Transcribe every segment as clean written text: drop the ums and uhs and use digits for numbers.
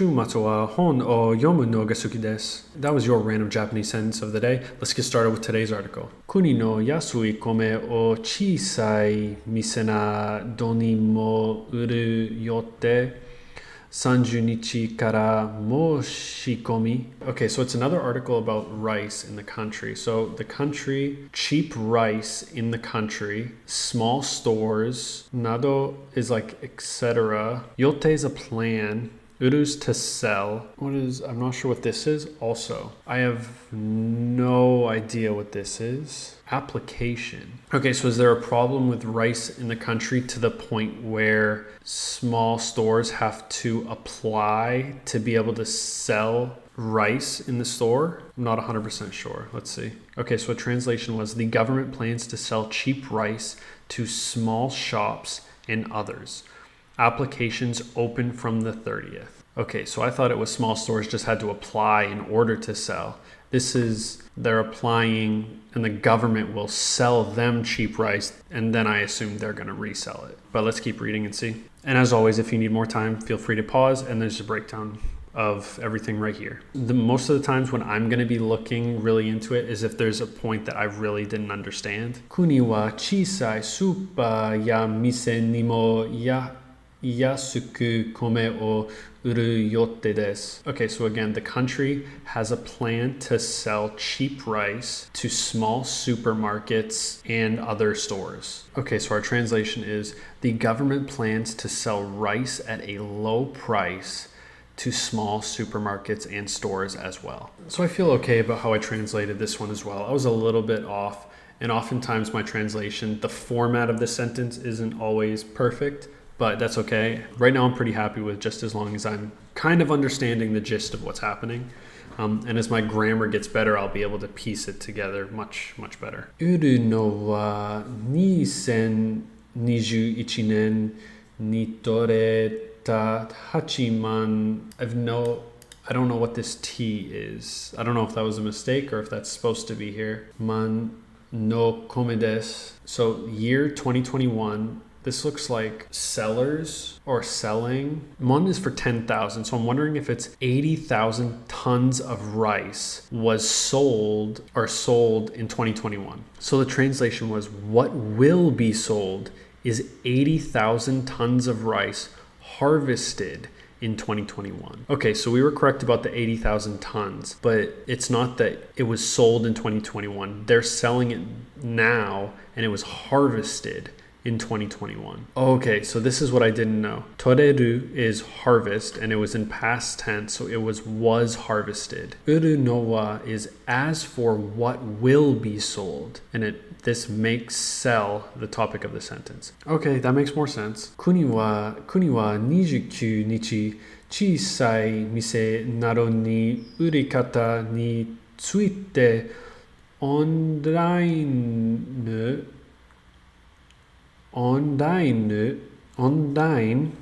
Shumatsu wa hon o yomu no ga suki desu. That was your random Japanese sentence of the day. Let's get started with today's article. Kuni no yasui kome o chisai mise na doni mo uru yotte 30 nichi kara moshikomi. Okay, so it's another article about rice in the country. So the country, cheap rice in the country, small stores, nado is like etc. Yote is a plan. Uru's to sell. I'm not sure what this is. Also, I have no idea what this is. Application. Okay, so is there a problem with rice in the country to the point where small stores have to apply to be able to sell rice in the store? I'm not 100% sure. Let's see. Okay, so a translation was the government plans to sell cheap rice to small shops and others. Applications open from the 30th. Okay, so I thought it was small stores just had to apply in order to sell. This is they're applying and the government will sell them cheap rice and then I assume they're going to resell it. But let's keep reading and see. And as always, if you need more time, feel free to pause and there's a breakdown of everything right here. Most of the times when I'm going to be looking really into it is if there's a point that I really didn't understand. Kuni wa chisai supa ya mise ni mo ya yasuku kome o uru yotte desu. Okay, so again, the country has a plan to sell cheap rice to small supermarkets and other stores. Okay, so our translation is the government plans to sell rice at a low price to small supermarkets and stores as well. So I feel okay about how I translated this one as well. I was a little bit off, and oftentimes my translation, the format of the sentence isn't always perfect, but that's okay. Right now I'm pretty happy with just as long as I'm kind of understanding the gist of what's happening. And as my grammar gets better, I'll be able to piece it together much better. Uru no wa 2021年に取れた8万. I don't know what this T is. I don't know if that was a mistake or if that's supposed to be here. Man no kome desu. So year 2021. This looks like sellers or selling. Mon is for 10,000. So I'm wondering if it's 80,000 tons of rice was sold in 2021. So the translation was what will be sold is 80,000 tons of rice harvested in 2021. Okay, so we were correct about the 80,000 tons, but it's not that it was sold in 2021. They're selling it now and it was harvested in 2021. Okay, so this is what I didn't know. Toreru is harvest and it was in past tense, so it was harvested. Uru no wa is as for what will be sold, and this makes sell the topic of the sentence. Okay, that makes more sense. Kuni wa 29 nichi chisai mise naro ni urikata ni tsuite online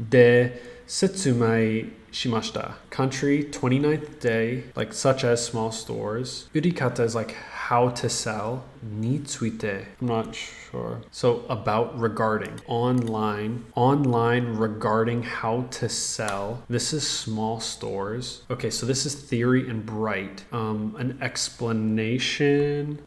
de setsumai shimashita. Country, 29th day, like such as small stores. Urikata is like how to sell. Ni tsuite, I'm not sure. So about regarding. Online regarding how to sell. This is small stores. Okay, so this is theory and bright. An explanation.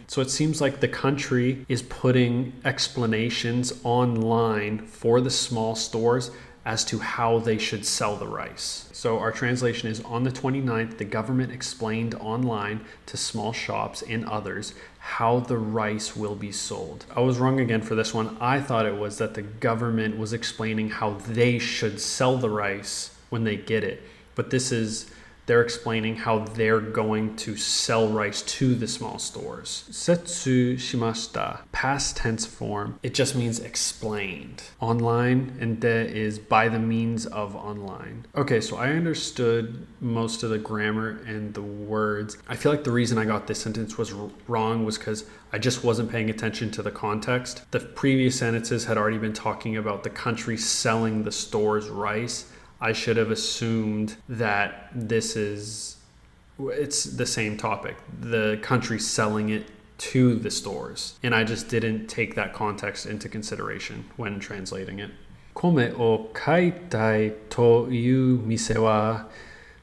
So it seems like the country is putting explanations online for the small stores as to how they should sell the rice. So our translation is on the 29th, the government explained online to small shops and others how the rice will be sold. I was wrong again for this one. I thought it was that the government was explaining how they should sell the rice when they get it. But they're explaining how they're going to sell rice to the small stores. Setsu shimashita, past tense form. It just means explained. Online, and de is by the means of online. Okay, so I understood most of the grammar and the words. I feel like the reason I got this sentence was wrong was because I just wasn't paying attention to the context. The previous sentences had already been talking about the country selling the stores rice. I should have assumed that it's the same topic, the country selling it to the stores. And I just didn't take that context into consideration when translating it. 米を買いたいという店は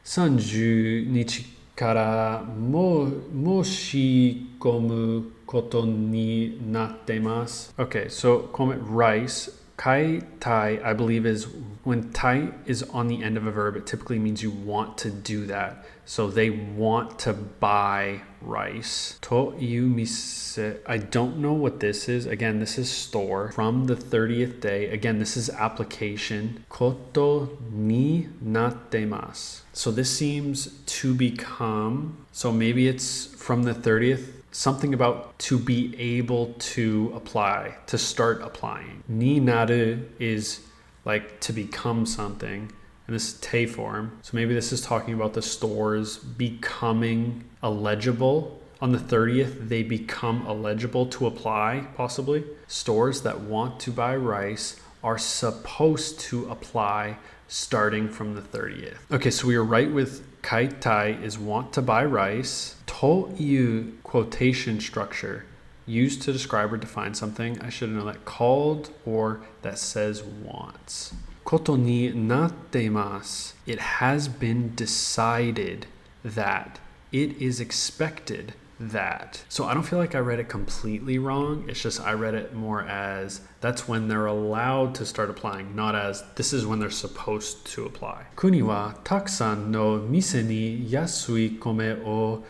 30日から申し込むことになっています。Okay, so 米 rice. Kai tai, I believe, is when tai is on the end of a verb, it typically means you want to do that. So they want to buy rice. To yu mise. I don't know what this is. Again, this is store from the 30th day. Again, this is application. Koto ni nattemasu. So this seems to become, so maybe it's from the 30th, something about to be able to apply, to start applying. Ni naru is like to become something, and this is te form. So maybe this is talking about the stores becoming eligible. On the 30th, they become eligible to apply, possibly. Stores that want to buy rice are supposed to apply starting from the 30th. Okay, so we are right with kaitai is want to buy rice. To yu quotation structure used to describe or define something. I should know that called or that says wants. Koto ni nattemasu. It has been decided that. It is expected that. So I don't feel like I read it completely wrong. It's just I read it more as that's when they're allowed to start applying, not as this is when they're supposed to apply. Kuni wa takusan no mise ni yasui kome o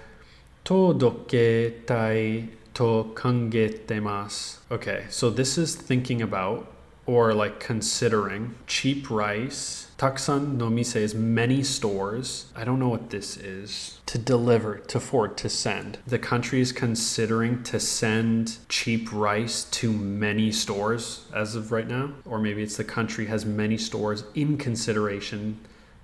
todoketai to kangete. Okay, so this is thinking about or like considering cheap rice. Takusan no mise is many stores. I don't know what this is. To deliver, to forward, to send. The country is considering to send cheap rice to many stores as of right now. Or maybe it's the country has many stores in consideration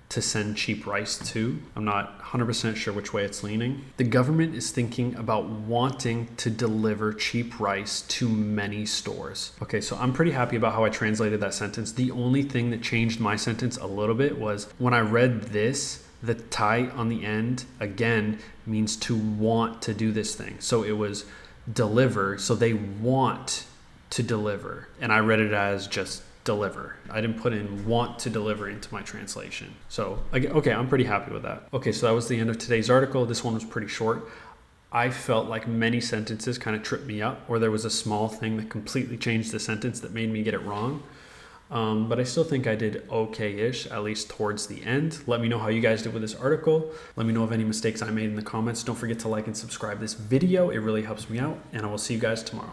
to send cheap rice to. I'm not 100% sure which way it's leaning. The government is thinking about wanting to deliver cheap rice to many stores. Okay, so I'm pretty happy about how I translated that sentence. The only thing that changed my sentence a little bit was when I read this, the tai on the end, again, means to want to do this thing. So it was deliver, so they want to deliver. And I read it as just deliver. I didn't put in want to deliver into my translation. So, okay, I'm pretty happy with that. Okay, so that was the end of today's article. This one was pretty short. I felt like many sentences kind of tripped me up, or there was a small thing that completely changed the sentence that made me get it wrong. But I still think I did okay-ish, at least towards the end. Let me know how you guys did with this article. Let me know of any mistakes I made in the comments. Don't forget to like and subscribe this video. It really helps me out, and I will see you guys tomorrow.